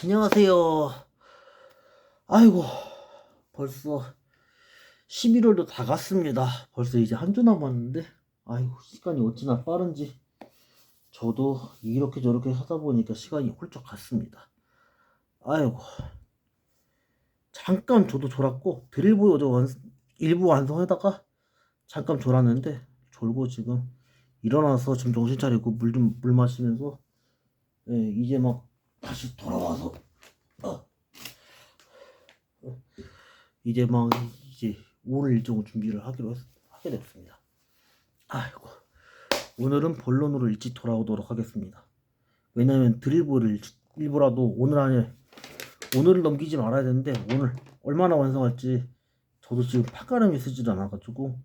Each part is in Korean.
안녕하세요. 아이고, 벌써 11월도 다 갔습니다. 벌써 이제 한 주 남았는데, 아이고, 시간이 어찌나 빠른지, 저도 이렇게 저렇게 하다 보니까 시간이 훌쩍 갔습니다. 아이고, 잠깐 저도 졸았고, 드릴보이 어제 일부 완성하다가 잠깐 졸았는데, 졸고 지금 일어나서 지금 정신 차리고 물 마시면서, 예, 이제 막 다시 돌아와서, 어, 이제 막 이제 오늘 일정을 준비를 하게 됐습니다. 아이고, 오늘은 본론으로 일찍 돌아오도록 하겠습니다. 왜냐면 드릴보를 일부라도 오늘 안에 오늘을 넘기지 말아야 되는데 오늘 얼마나 완성할지 저도 지금 판가름이 쓰지도 않아가지고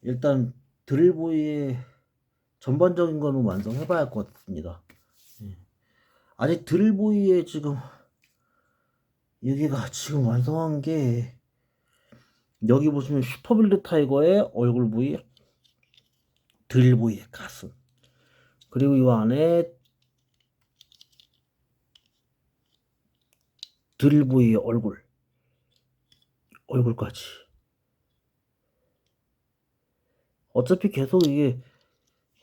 일단 드릴보이의 전반적인 거는 완성해봐야 할 것 같습니다. 예. 아직 드릴보이의 지금 여기가 지금 완성한 게 여기 보시면 슈퍼빌드 타이거의 얼굴 부위, 드릴보이의 가슴, 그리고 이 안에 드릴보이의 얼굴까지. 어차피 계속 이게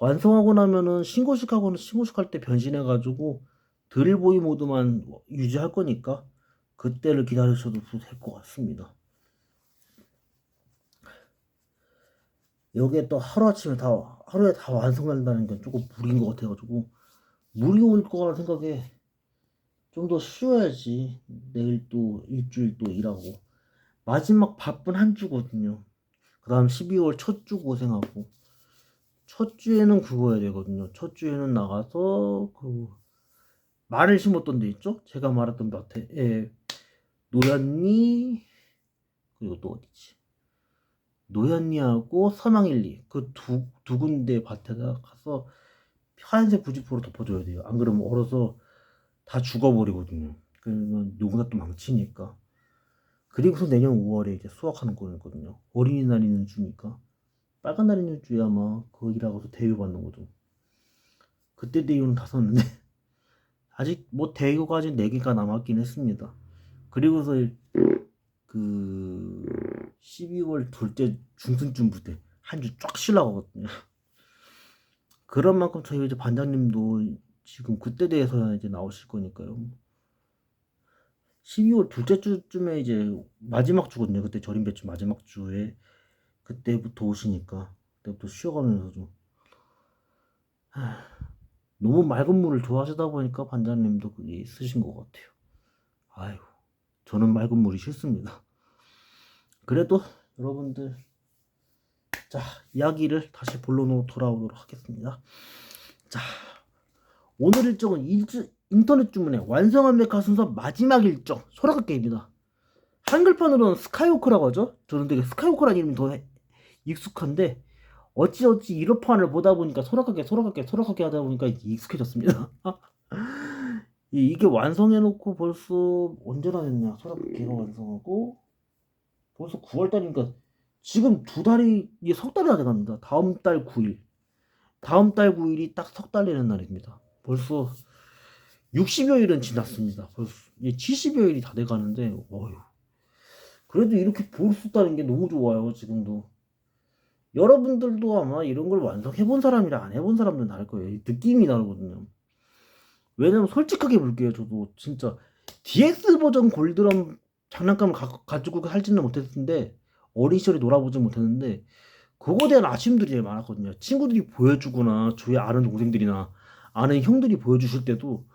완성하고 나면은 신고식하고는 신고식 할 때 변신해가지고 드릴보이 모드만 유지할 거니까 그때를 기다리셔도 될 것 같습니다. 여기에 또 하루에 다 완성한다는 게 조금 무리인 것 같아가지고 무리 올 거라는 생각에 좀 더 쉬어야지. 내일 또 일주일 또 일하고 마지막 바쁜 한 주거든요. 그 다음 12월 첫 주 고생하고 첫 주에는 그거 해야 되거든요. 첫 주에는 나가서 그 말을 심었던 데 있죠? 제가 말했던 밭에, 예, 노현리, 그리고 또 어디지? 노현리하고 서망일리 그 두 군데 밭에다 가서 하얀색 부직포로 덮어줘야 돼요. 안 그러면 얼어서 다 죽어버리거든요. 그러면 농사 또 망치니까. 그리고서 내년 5월에 이제 수확하는 거거든요. 어린이날 있는 주니까. 빨간 날 있는 주에 아마 거기라고서 대우 받는 거죠. 그때 대우는 다 썼는데 아직 뭐 대우가 아직 4개가 남았긴 했습니다. 그리고서 그 12월 둘째 중순쯤 부터 한 주 쫙 쉬려고 하거든요. 그런 만큼 저희 이제 반장님도 지금 그때 대해서 이제 나오실 거니까요. 12월 둘째 주쯤에 이제 마지막 주거든요. 그때 절임 배추 마지막 주에 그때부터 오시니까 그때부터 쉬어가면서 좀 너무 맑은 물을 좋아하시다 보니까 반장님도 그게 있으신 것 같아요. 아유, 저는 맑은 물이 싫습니다. 그래도 여러분들, 자, 이야기를 다시 본론으로 돌아오도록 하겠습니다. 자, 오늘 일정은 인터넷 주문에 완성한 메카 순서 마지막 일정 소라카 게임입니다. 한글판으로는 스카이워크라고 하죠. 저는 되게 스카이워크라는 이름이 더 익숙한데 어찌어찌 1호판을 보다 보니까 소라카게 하다 보니까 익숙해졌습니다. 이게 완성해놓고 벌써 언제나 됐냐. 소라카게가 완성하고 벌써 9월달이니까 지금 2달이 이제 석 달이 다 돼갑니다. 다음 달 9일. 다음 달 9일이 딱 석 달 되는 날입니다. 벌써 60여일은 지났습니다. 벌써 이제 70여일이 다 돼가는데, 어휴. 그래도 이렇게 볼 수 있다는 게 너무 좋아요, 지금도. 여러분들도 아마 이런 걸 완성해본 사람이랑 안 해본 사람들은 다를 거예요. 느낌이 다르거든요. 왜냐면 솔직하게 볼게요. 저도 진짜 DS 버전 골드럼 장난감을 가지고 할지는 못했을 텐데 어린 시절에 놀아보지 못했는데 그거에 대한 아쉬움들이 제일 많았거든요. 친구들이 보여주거나 주위에 아는 동생들이나 아는 형들이 보여주실 때도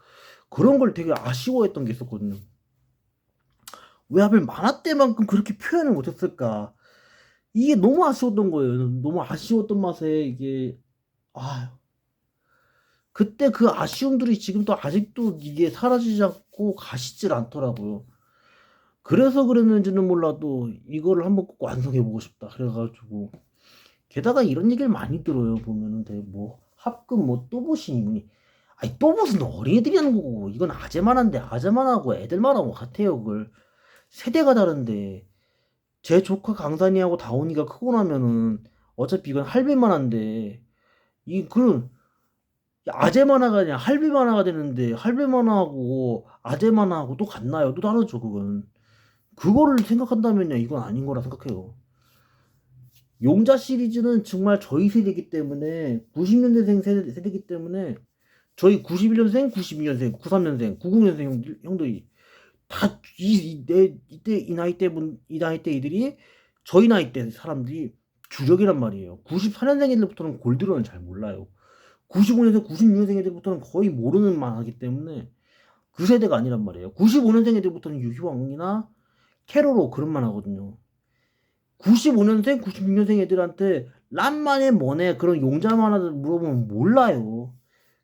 그런 걸 되게 아쉬워했던 게 있었거든요. 왜 하필 만화 때만큼 그렇게 표현을 못했을까? 이게 너무 아쉬웠던 거예요. 너무 아쉬웠던 맛에 이게 아 그때 그 아쉬움들이 지금도 아직도 이게 사라지지 않고 가시질 않더라고요. 그래서 그랬는지는 몰라도 이거를 한번 꼭 완성해보고 싶다. 그래가지고 게다가 이런 얘기를 많이 들어요. 보면은 뭐 합금 뭐 또봇이니 뭐니. 아니 또봇은 어린이들이 하는 거고 이건 아재만한데 아재만하고 애들만하고 같아요. 그걸 세대가 다른데 제 조카 강산이하고 다온이가 크고 나면은 어차피 이건 할배만한데 이그 아재 만화가 아니라 할배 만화가 되는데 할배 만화하고 아재 만화하고 또 같나요? 또 다르죠 그건. 그거를 생각한다면요 이건 아닌 거라 생각해요. 용자 시리즈는 정말 저희 세대이기 때문에 90년대생 세대이기 때문에 저희 91년생, 92년생, 93년생, 90년생 형들이 다 이때 이 나이 때 이들이 저희 나이 때 사람들이 주력이란 말이에요. 94년생 애들부터는 골드런을 잘 몰라요. 95년생, 96년생 애들부터는 거의 모르는 만하기 때문에 그 세대가 아니란 말이에요. 95년생 애들부터는 유희왕이나 캐로로 그런 만 하거든요. 95년생, 96년생 애들한테 란만에 뭐네 그런 용자 만화들 물어보면 몰라요.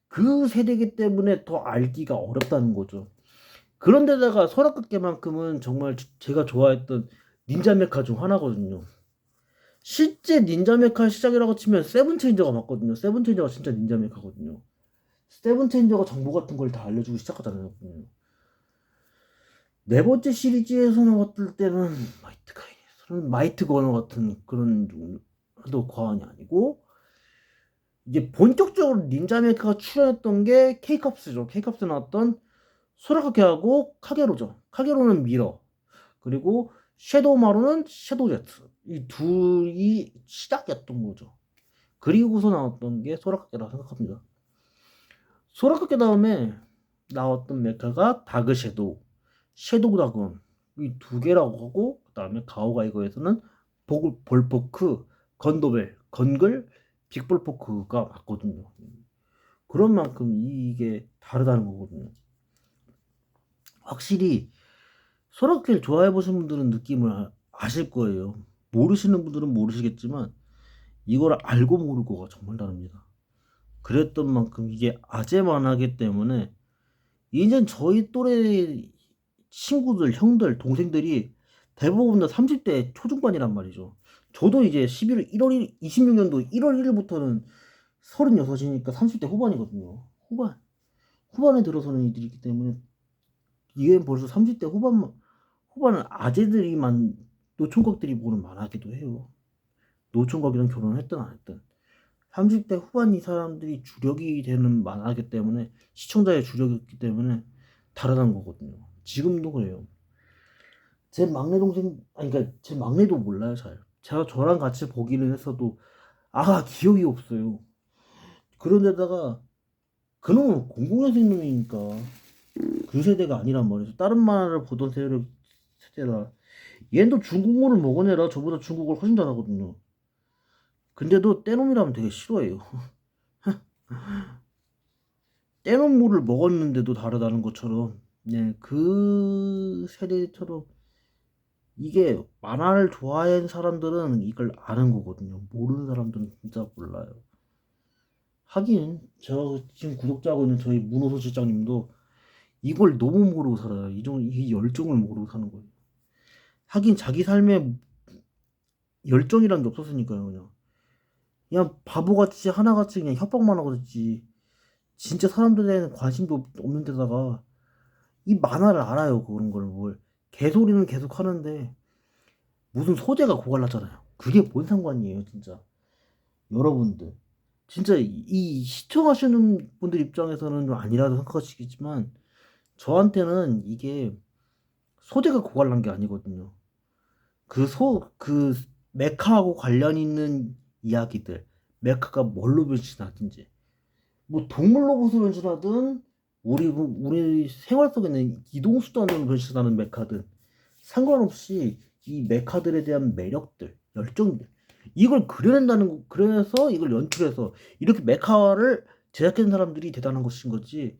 그 세대이기 때문에 더 알기가 어렵다는 거죠. 그런데다가 소라카케만큼은 정말 제가 좋아했던 닌자 메카 중 하나거든요. 실제 닌자 메카 시작이라고 치면 세븐체인저가 맞거든요. 세븐체인저가 진짜 닌자 메카거든요. 세븐체인저가 정보 같은 걸 다 알려주고 시작하잖아요. 네 번째 시리즈에서 나왔을 때는 마이트 거너 같은 그런 정도 과언이 아니고 이제 본격적으로 닌자 메카가 출연했던 게 K캅스죠. K캅스 나왔던 소라카케하고 카게로죠. 카게로는 미러 그리고 섀도우 마루는 섀도우 제트 이 둘이 시작이었던 거죠. 그리고서 나왔던 게 소라카케라고 생각합니다. 소라카케 다음에 나왔던 메카가 다그 섀도우, 섀도우 다금 이 두 개라고 하고 그 다음에 가오가이거에서는 볼포크, 건도벨, 건글, 빅볼포크가 맞거든요. 그런 만큼 이게 다르다는 거거든요. 확실히 소라카케를 좋아해 보신 분들은 느낌을 아실 거예요. 모르시는 분들은 모르시겠지만 이걸 알고 모르고가 정말 다릅니다. 그랬던 만큼 이게 아재 만화기 때문에 이젠 저희 또래 친구들, 형들, 동생들이 대부분 다 30대 초중반이란 말이죠. 저도 이제 26년도 1월 1일부터는 36이니까 30대 후반이거든요. 후반에 들어서는 이들이기 때문에 이게 벌써 30대 후반은 아재들이만 노총각들이 보는 만화기도 해요. 노총각이랑 결혼을 했든 안 했든 30대 후반 이 사람들이 주력이 되는 만화기 때문에 시청자의 주력이기 때문에 다르다는 거거든요. 지금도 그래요. 제 막내 동생 그러니까 제 막내도 몰라요 잘. 제가 저랑 같이 보기는 했어도 기억이 없어요. 그런데다가 그놈은 00년생 놈이니까 그 세대가 아니란 말이죠. 다른 만화를 보던 세대라. 얘도 중국어를 먹어내라 저보다 중국어를 훨씬 잘하거든요. 근데도 떼놈이라면 되게 싫어해요. 떼놈물을 먹었는데도 다르다는 것처럼 그 세대처럼 이게 만화를 좋아하는 사람들은 이걸 아는 거거든요. 모르는 사람들은 진짜 몰라요. 하긴 저 지금 구독자하고 있는 저희 문호선 실장님도 이걸 너무 모르고 살아요. 이 열정을 모르고 사는 거예요. 하긴 자기 삶에 열정이란 게 없었으니까요. 그냥 바보같이 하나같이 그냥 협박만 하고 있지. 진짜 사람들에는 관심도 없는 데다가 이 만화를 알아요. 그런 걸 뭘. 개소리는 계속 하는데 무슨 소재가 고갈랐잖아요. 그게 뭔 상관이에요, 진짜. 여러분들. 진짜 이 시청하시는 분들 입장에서는 좀 아니라도 생각하시겠지만 저한테는 이게 소재가 고갈난 게 아니거든요. 그 메카하고 관련 있는 이야기들, 메카가 뭘로 변신하든지, 뭐 동물 로봇으로 변신하든 우리 생활 속에는 이동 수단으로 변신하는 메카든 상관없이 이 메카들에 대한 매력들, 열정들 이걸 그래서 이걸 연출해서 이렇게 메카를 제작한 사람들이 대단한 것인 거지.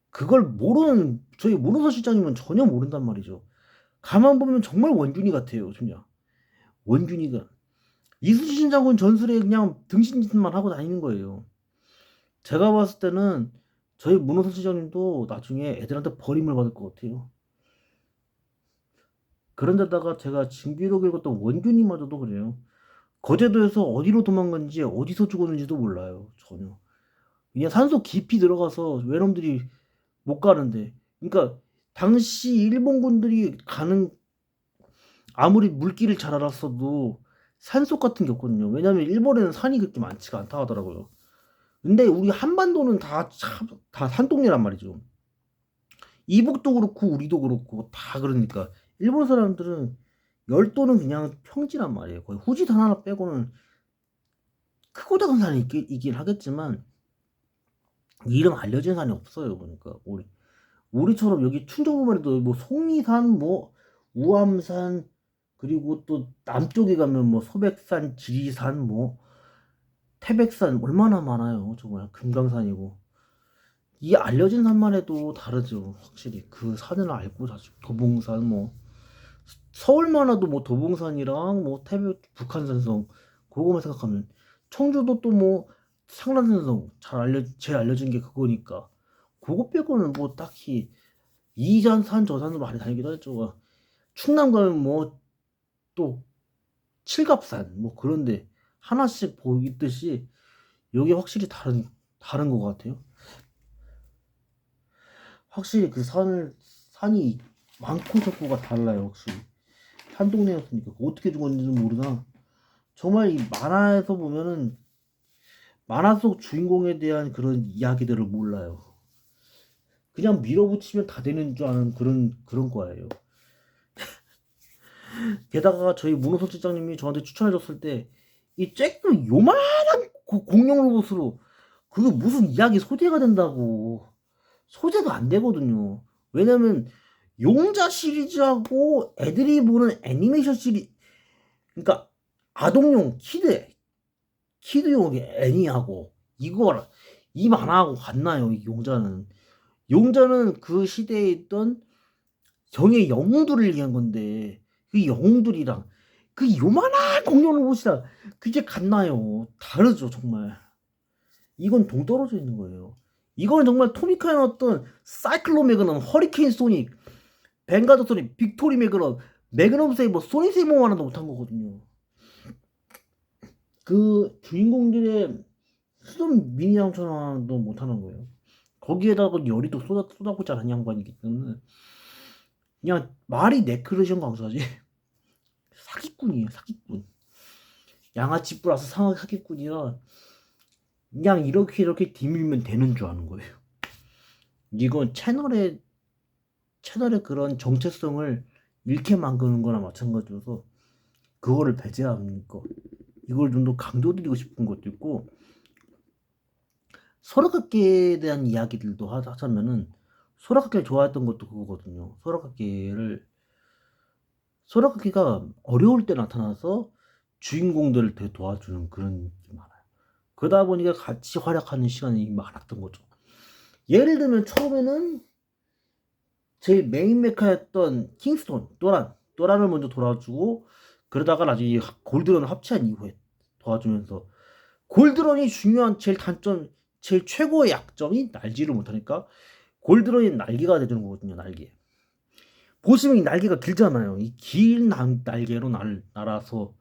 그걸 모르는 저희 모노서 실장님은 전혀 모른단 말이죠. 가만 보면 정말 원균이 같아요, 진짜. 원균이가 이순신 장군 전술에 그냥 등신짓만 하고 다니는 거예요. 제가 봤을 때는 저희 문호선 시장님도 나중에 애들한테 버림을 받을 것 같아요. 그런데다가 제가 징비록 읽었던 원균이마저도 그래요. 거제도에서 어디로 도망간지 어디서 죽었는지도 몰라요. 전혀. 그냥 산속 깊이 들어가서 외놈들이 못 가는데. 그러니까 당시 일본군들이 가는 아무리 물길을 잘 알았어도 산속 같은 게 없거든요. 왜냐면 일본에는 산이 그렇게 많지가 않다 하더라고요. 근데 우리 한반도는 다 산동네란 말이죠. 이북도 그렇고 우리도 그렇고 다 그러니까 일본 사람들은 열도는 그냥 평지란 말이에요. 거의 후지산 하나 빼고는 크고 작은 산이 있긴 하겠지만 이름 알려진 산이 없어요. 그러니까 우리처럼 여기 충청도만 해도 뭐 속리산, 뭐 우암산, 그리고 또 남쪽에 가면 뭐 소백산, 지리산, 뭐 태백산 얼마나 많아요. 정말 금강산이고 이 알려진 산만 해도 다르죠. 확실히 그 산을 알고 자주 도봉산 뭐 서울만 와도 뭐 도봉산이랑 뭐 태백 북한산성 그거만 생각하면 청주도 또 뭐 상란산성 제일 알려진 게 그거니까 그거 빼고는 뭐 딱히 이산산 저산으로 많이 다니기도 했죠. 충남 가면 뭐 또 칠갑산 뭐 그런데 하나씩 보이듯이 여기 확실히 다른 것 같아요. 확실히 그 산이 많고 적고가 달라요. 확실히 한 동네였으니까 어떻게 죽었는지는 모르나 정말 이 만화에서 보면은 만화 속 주인공에 대한 그런 이야기들을 몰라요. 그냥 밀어붙이면 다 되는 줄 아는 그런 거예요. 게다가 저희 문호선 실장님이 저한테 추천해줬을 때 이 쬐끔 요만한 공룡 로봇으로 그거 무슨 이야기 소재가 된다고 소재가 안 되거든요. 왜냐면 용자 시리즈하고 애들이 보는 애니메이션 그러니까 아동용 키드용 애니하고 이거랑 이 만화하고 같나요? 이 용자는 그 시대에 있던 정의 영웅들을 얘기한 건데 그 영웅들이랑 그 요만한 공룡 로봇이랑 그게 같나요? 다르죠 정말. 이건 동떨어져 있는 거예요. 이건 정말 토미카에 나왔던 사이클론 매그넘, 허리케인 소닉, 뱅가드 소닉, 빅토리 매그넘, 매그넘 세이버, 소닉 세이버 하나도 못한 거거든요. 그 주인공들의 수전 미니 양천도 못하는 거예요. 거기에다가 열이도 쏟아붓지 않은 양반이기 때문에 그냥 말이 네크르션 강사지. 사기꾼이에요, 사기꾼. 양아치 플러스 사기꾼이라 그냥 이렇게 디밀면 되는 줄 아는 거예요. 이건 채널의 그런 정체성을 잃게 만드는 거나 마찬가지여서 그거를 배제하는 거. 이걸 좀 더 강조드리고 싶은 것도 있고 소라카케에 대한 이야기들도 하자면은 소라카케를 좋아했던 것도 그거거든요. 소라카케가 어려울 때 나타나서 주인공들을 되게 도와주는 그런 게 많아요. 그러다 보니까 같이 활약하는 시간이 많았던 거죠. 예를 들면 처음에는 제 메인 메카였던 킹스톤, 또란을 먼저 도와주고 그러다가 나중에 골드런을 합체한 이후에 도와주면서 골드런이 중요한 제일 최고의 약점이 날지를 못하니까 골드런이 날개가 되는 거거든요. 날개. 보시면 이 날개가 길잖아요. 이 긴 날개로 날아서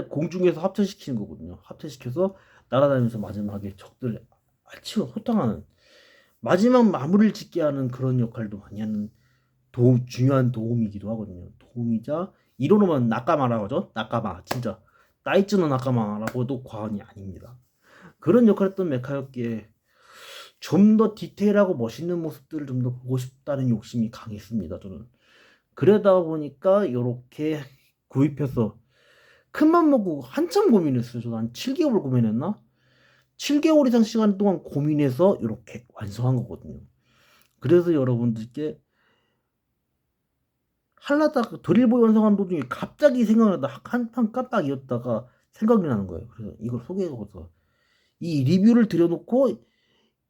공중에서 합체시키는 거거든요. 합체시켜서 날아다니면서 마지막에 적들을 알치고 소탕하는 마지막 마무리를 짓게 하는 그런 역할도 많이 하는 중요한 도움이기도 하거든요. 도움이자 이론으로만 나까마라고 하죠. 나까마 진짜 나이츠노 나까마라고도 과언이 아닙니다. 그런 역할을 했던 메카였기에 좀 더 디테일하고 멋있는 모습들을 좀 더 보고 싶다는 욕심이 강했습니다. 저는 그러다 보니까 이렇게 구입해서 큰맘 먹고 한참 고민했어요. 저는 한 7개월 고민했나? 7개월 이상 시간 동안 고민해서 이렇게 완성한 거거든요. 그래서 여러분들께 하려다가 드릴보 완성한 도중에 갑자기 생각나다 한판 깜빡이었다가 생각이 나는 거예요. 그래서 이걸 소개해서 이 리뷰를 들여놓고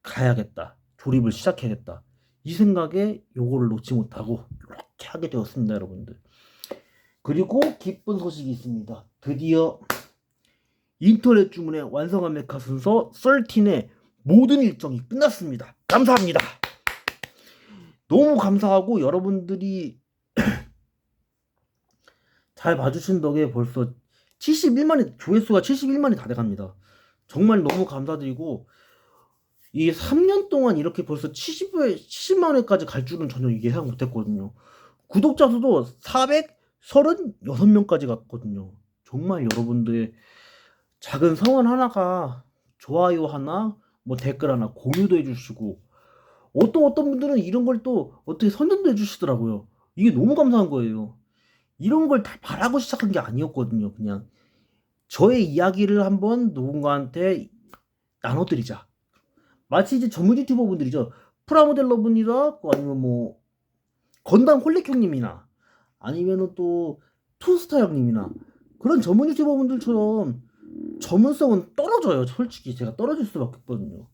가야겠다. 조립을 시작해야겠다. 이 생각에 요거를 놓지 못하고 이렇게 하게 되었습니다, 여러분들. 그리고 기쁜 소식이 있습니다. 드디어 인터넷 주문에 완성한 메카 순서 13의 모든 일정이 끝났습니다. 감사합니다. 너무 감사하고 여러분들이 잘 봐주신 덕에 벌써 조회수가 71만이 다 돼갑니다. 정말 너무 감사드리고 이 3년 동안 이렇게 벌써 70만 회까지 갈 줄은 전혀 예상 못했거든요. 구독자 수도 436명까지 갔거든요. 정말 여러분들의 작은 성원 하나가 좋아요 하나, 뭐 댓글 하나, 공유도 해주시고, 어떤 분들은 이런 걸 또 어떻게 선전도 해주시더라고요. 이게 너무 감사한 거예요. 이런 걸 다 바라고 시작한 게 아니었거든요. 그냥 저의 이야기를 한번 누군가한테 나눠드리자. 마치 이제 전문 유튜버 분들이죠. 프라모델러 분이라, 아니면 뭐 건담 홀릭 형님이나, 아니면은 또 투스타 형님이나, 그런 전문 유튜버 분들처럼 전문성은 떨어져요. 솔직히 제가 떨어질 수밖에 없거든요.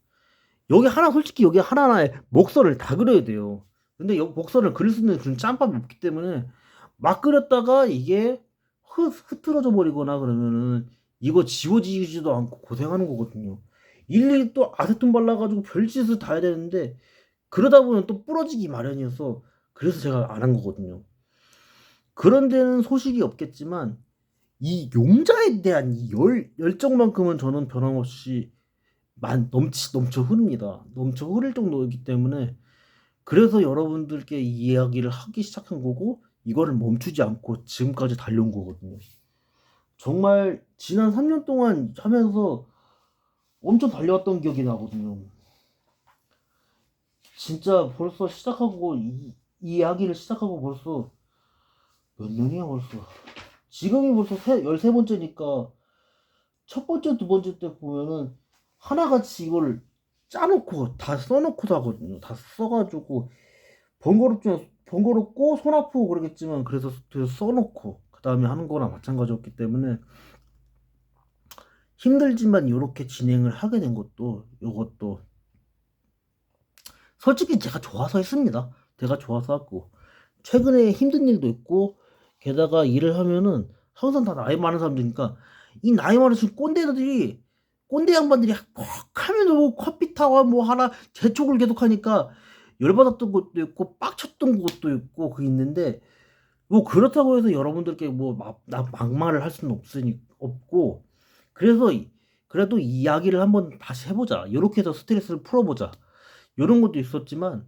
솔직히 여기 하나하나에 목설을 다 그려야 돼요. 근데 여기 목설을 그릴 수 있는 그런 짬밥이 없기 때문에 막 그렸다가 이게 흐트러져 버리거나 그러면은 이거 지워지지도 않고 고생하는 거거든요. 일일이 또 아세톤 발라가지고 별짓을 다 해야 되는데, 그러다 보면 또 부러지기 마련이어서 그래서 제가 안 한 거거든요. 그런 데는 소식이 없겠지만 이 용자에 대한 이 열정만큼은 저는 변함없이 넘쳐 흐릅니다. 넘쳐 흐를 정도이기 때문에, 그래서 여러분들께 이 이야기를 하기 시작한 거고, 이거를 멈추지 않고 지금까지 달려온 거거든요. 정말 지난 3년 동안 하면서 엄청 달려왔던 기억이 나거든요. 진짜 벌써 시작하고 이 이야기를 시작하고 벌써 몇 년이야 벌써. 지금이 벌써 13번째니까 첫 번째, 두 번째 때 보면은 하나같이 이걸 짜놓고 다 써놓고 하거든요. 다 써가지고 번거롭고 손 아프고 그러겠지만, 그래서 써놓고 그 다음에 하는 거랑 마찬가지였기 때문에 힘들지만 이렇게 진행을 하게 된 것도, 이것도 솔직히 제가 좋아서 했습니다. 제가 좋아서 했고, 최근에 힘든 일도 있고, 게다가 일을 하면은 항상 다 나이 많은 사람들이니까, 이 나이 많은 꼰대 양반들이 꼭 하면 뭐 커피 타와 뭐 하나 재촉을 계속 하니까 열받았던 것도 있고 빡쳤던 것도 있고 그 있는데, 뭐 그렇다고 해서 여러분들께 뭐 막말을 할 수는 없고, 그래서 그래도 이야기를 한번 다시 해보자, 이렇게 해서 스트레스를 풀어보자, 이런 것도 있었지만,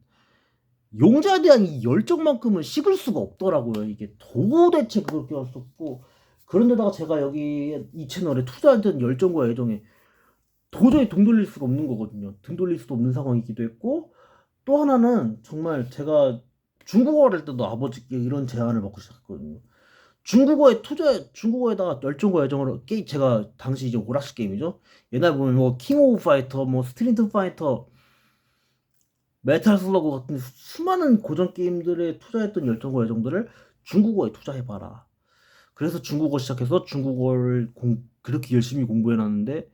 용자에 대한 이 열정만큼은 식을 수가 없더라고요. 이게 도대체 그렇게 왔었고, 그런데다가 제가 여기 이 채널에 투자했던 열정과 애정에 도저히 등 돌릴 수가 없는 거거든요. 등 돌릴 수도 없는 상황이기도 했고, 또 하나는 정말 제가 중국어를 할 때도 아버지께 이런 제안을 받고 시작했거든요. 중국어에다가 열정과 애정으로 제가 당시 이제 오락실 게임이죠. 옛날 보면 뭐 킹 오브 파이터, 뭐 스트리트 파이터, 메탈 슬러그 같은 수많은 고전 게임들에 투자했던 열정과 애정들을 중국어에 투자해봐라. 그래서 중국어 시작해서 중국어를 그렇게 열심히 공부해놨는데,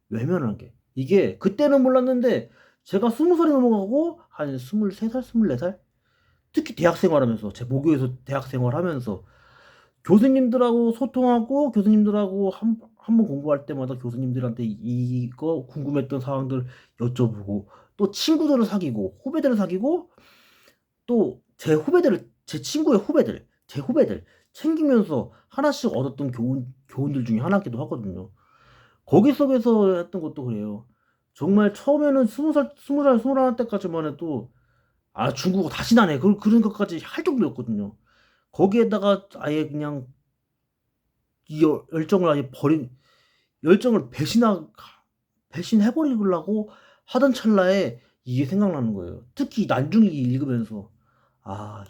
외면한 게, 이게 그때는 몰랐는데 제가 20살이 넘어가고 한 23살, 24살, 특히 대학 생활하면서, 제 모교에서 대학 생활하면서 교수님들하고 소통하고, 교수님들하고 한 번 공부할 때마다 교수님들한테 이거 궁금했던 사항들 여쭤보고, 또 친구들을 사귀고 후배들을 사귀고, 또 제 친구의 후배들, 제 후배들 챙기면서 하나씩 얻었던 교훈들 중에 하나기도 하거든요. 거기 속에서 했던 것도 그래요. 정말 처음에는 20살, 21 때까지만 해도 중국어 다시 나네, 그런 것까지 할 정도였거든요. 거기에다가 아예 그냥 이 열정을 아예 열정을 배신해버리려고 하던 찰나에 이게 생각나는 거예요. 특히 난중이 읽으면서,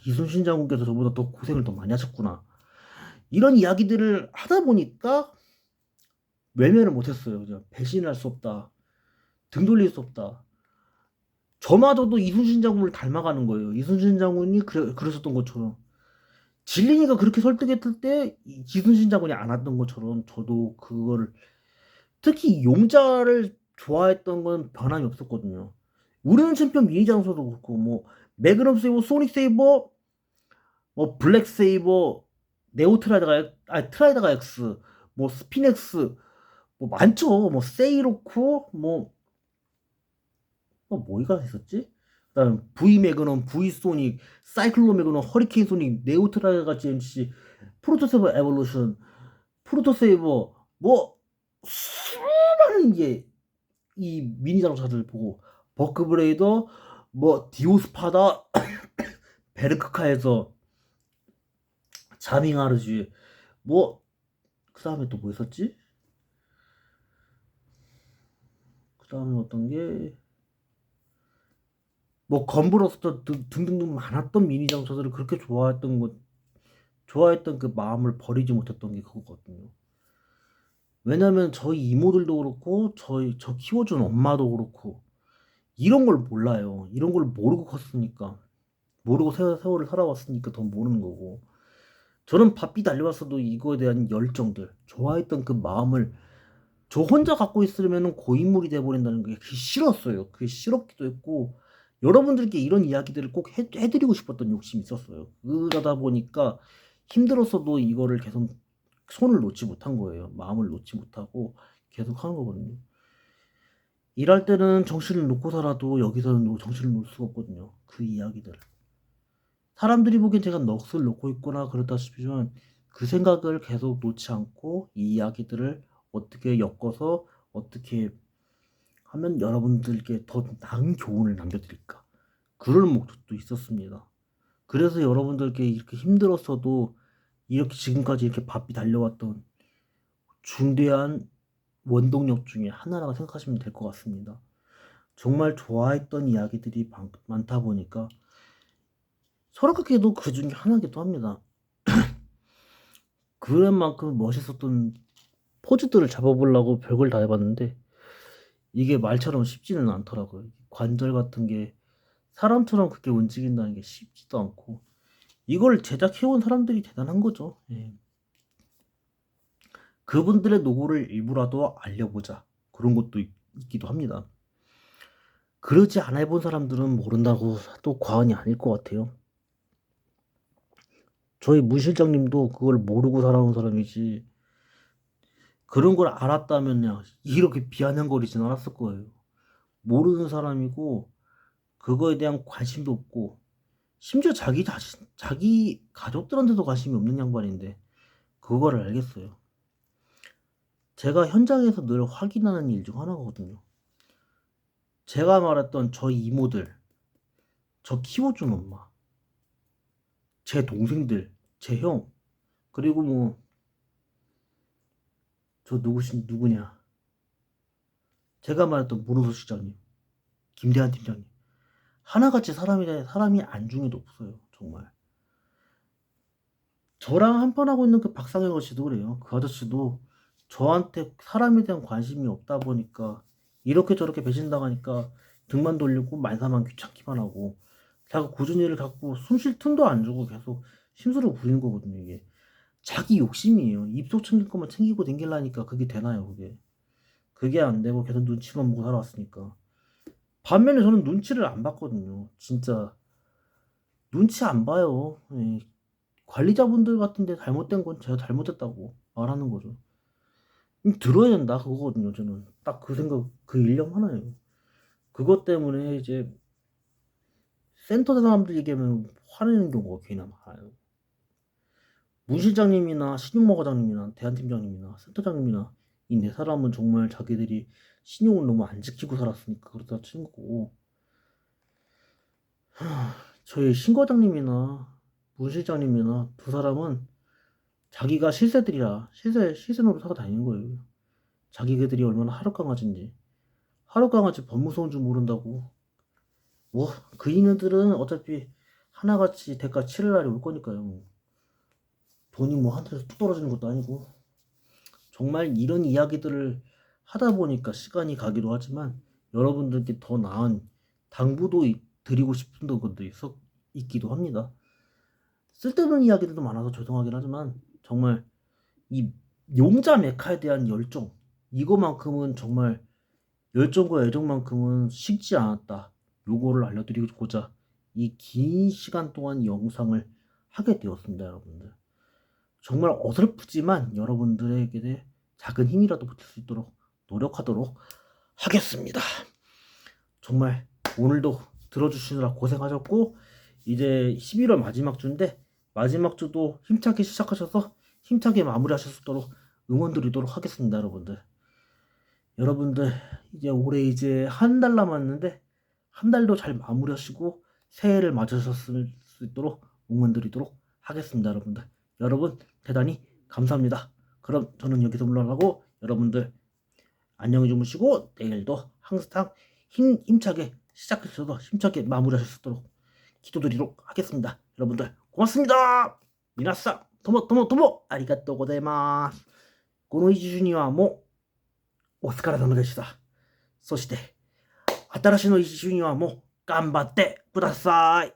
이순신 장군께서 저보다 더 고생을 더 많이 하셨구나, 이런 이야기들을 하다 보니까 외면을 못했어요. 그냥 배신할 수 없다, 등 돌릴 수 없다. 저마저도 이순신 장군을 닮아가는 거예요. 이순신 장군이 그러셨던 것처럼, 진린이가 그렇게 설득했을 때 이순신 장군이 안 왔던 것처럼, 저도 그거를, 특히 용자를 좋아했던 건 변함이 없었거든요. 우리는 챔피언 미니 장소도 그렇고, 뭐 매그넘 세이버, 소닉 세이버, 뭐 블랙 세이버, 네오 트라이다가 트라이다가 X, 뭐 스피넥스, 뭐 많죠. 뭐 세이로코, 뭐가 있었지? 그다음 V 매그넘, V 소닉, 사이클론 매그넘, 허리케인 소닉, 네오 트라이다가 GMC, 프로토세이버 에볼루션, 프로토세이버, 뭐 수많은 이 미니 자동차들 보고, 버크브레이더, 뭐 디오스파다, 베르크카에서 자밍하르지, 뭐 그 다음에 또 뭐 있었지? 그 다음에 어떤 게 뭐 건브로스터 등등등 많았던 미니 장소들을 그렇게 좋아했던 그 마음을 버리지 못했던 게 그거거든요. 왜냐면 저희 이모들도 그렇고 저 키워준 엄마도 그렇고 이런 걸 몰라요. 이런 걸 모르고 컸으니까, 모르고 세월을 살아왔으니까 더 모르는 거고. 저는 바삐 달려왔어도 이거에 대한 열정들, 좋아했던 그 마음을 저 혼자 갖고 있으면은 고인물이 돼버린다는 게 그게 싫었어요. 그게 싫었기도 했고, 여러분들께 이런 이야기들을 꼭 해드리고 싶었던 욕심이 있었어요. 그러다 보니까 힘들었어도 이거를 계속 손을 놓지 못한 거예요. 마음을 놓지 못하고 계속 하는 거거든요. 일할 때는 정신을 놓고 살아도 여기서는 정신을 놓을 수가 없거든요. 그 이야기들. 사람들이 보기엔 제가 넋을 놓고 있거나 그렇다 싶지만 그 생각을 계속 놓지 않고 이 이야기들을 어떻게 엮어서 어떻게 하면 여러분들께 더 나은 교훈을 남겨드릴까. 그런 목적도 있었습니다. 그래서 여러분들께 이렇게 힘들었어도 이렇게 지금까지 이렇게 바삐 달려왔던 중대한 원동력 중에 하나라고 생각하시면 될 것 같습니다. 정말 좋아했던 이야기들이 많다 보니까 서럽게도 그 중에 하나이기도 합니다. 그런 만큼 멋있었던 포즈들을 잡아보려고 별걸 다 해봤는데 이게 말처럼 쉽지는 않더라고요. 관절 같은 게 사람처럼 그렇게 움직인다는 게 쉽지도 않고 이걸 제작해온 사람들이 대단한 거죠. 예. 그분들의 노고를 일부라도 알려보자, 그런 것도 있기도 합니다. 그러지 않아 해본 사람들은 모른다고 또 과언이 아닐 것 같아요. 저희 문 실장님도 그걸 모르고 살아온 사람이지 그런 걸 알았다면요 이렇게 비아냥거리진 않았을 거예요. 모르는 사람이고 그거에 대한 관심도 없고 심지어 자기 가족들한테도 관심이 없는 양반인데 그거를 알겠어요. 제가 현장에서 늘 확인하는 일 중 하나거든요. 제가 말했던 저희 이모들, 저 키워준 엄마, 제 동생들, 제 형, 그리고 뭐 저 누구냐, 제가 말했던 문호수 시장님, 김대한 팀장님, 하나같이 사람이 안중에도 없어요. 정말. 저랑 한판하고 있는 그 박상현 아저씨도 그래요. 그 아저씨도 저한테 사람에 대한 관심이 없다 보니까 이렇게 저렇게 배신당하니까 등만 돌리고 말사만 귀찮기만 하고 자꾸 꾸준히 일을 갖고 숨 쉴 틈도 안 주고 계속 심술을 부리는 거거든요. 이게 자기 욕심이에요. 입속 챙길 것만 챙기고 댕길라니까 그게 되나요? 그게 안 되고 계속 눈치만 보고 살아왔으니까. 반면에 저는 눈치를 안 봤거든요. 진짜 눈치 안 봐요. 예. 관리자분들 같은데 잘못된 건 제가 잘못했다고 말하는 거죠. 들어야 된다 그거거든요. 저는 딱 그 생각, 그 일념 하나예요. 그것 때문에 이제 센터 사람들 얘기하면 화내는 경우가 괜히 많아요. 문 실장님이나 신용모 과장님이나 대한팀장님이나 센터장님이나 이 네 사람은 정말 자기들이 신용을 너무 안 지키고 살았으니까 그렇다 치는 거고, 저희 신 과장님이나 문 실장님이나 두 사람은 자기가 실세들이라 실세 노릇하고 다니는 거예요. 자기들이 얼마나 하룻강아지인지, 하룻강아지 법 무서운 줄 모른다고. 뭐 그 인연들은 어차피 하나같이 대가 치를 날이 올 거니까요. 돈이 뭐 한테서 뚝 떨어지는 것도 아니고. 정말 이런 이야기들을 하다 보니까 시간이 가기도 하지만 여러분들께 더 나은 당부도 드리고 싶은 것도 있기도 합니다. 쓸데없는 이야기들도 많아서 죄송하긴 하지만 정말 이 용자 메카에 대한 열정, 이거만큼은 정말 열정과 애정만큼은 식지 않았다. 요거를 알려드리고자 이 긴 시간 동안 이 영상을 하게 되었습니다. 여러분들 정말 어설프지만 여러분들에게 작은 힘이라도 보탤 수 있도록 노력하도록 하겠습니다. 정말 오늘도 들어주시느라 고생하셨고 이제 11월 마지막 주인데 마지막 주도 힘차게 시작하셔서 힘차게 마무리하실 수 있도록 응원드리도록 하겠습니다. 여러분들 이제 올해 이제 한 달 남았는데 한 달도 잘 마무리하시고 새해를 맞으실 수 있도록 응원드리도록 하겠습니다. 여러분 대단히 감사합니다. 그럼 저는 여기서 물러나고 여러분들 안녕히 주무시고 내일도 항상 힘차게 시작하셔서 힘차게 마무리하실 수 있도록 기도드리도록 하겠습니다. 여러분들 고맙습니다. 미나상 도모 아리가또 고자이마스. この1週にはもうお疲れ様でした。そして新しいの1週にはもう頑張ってください。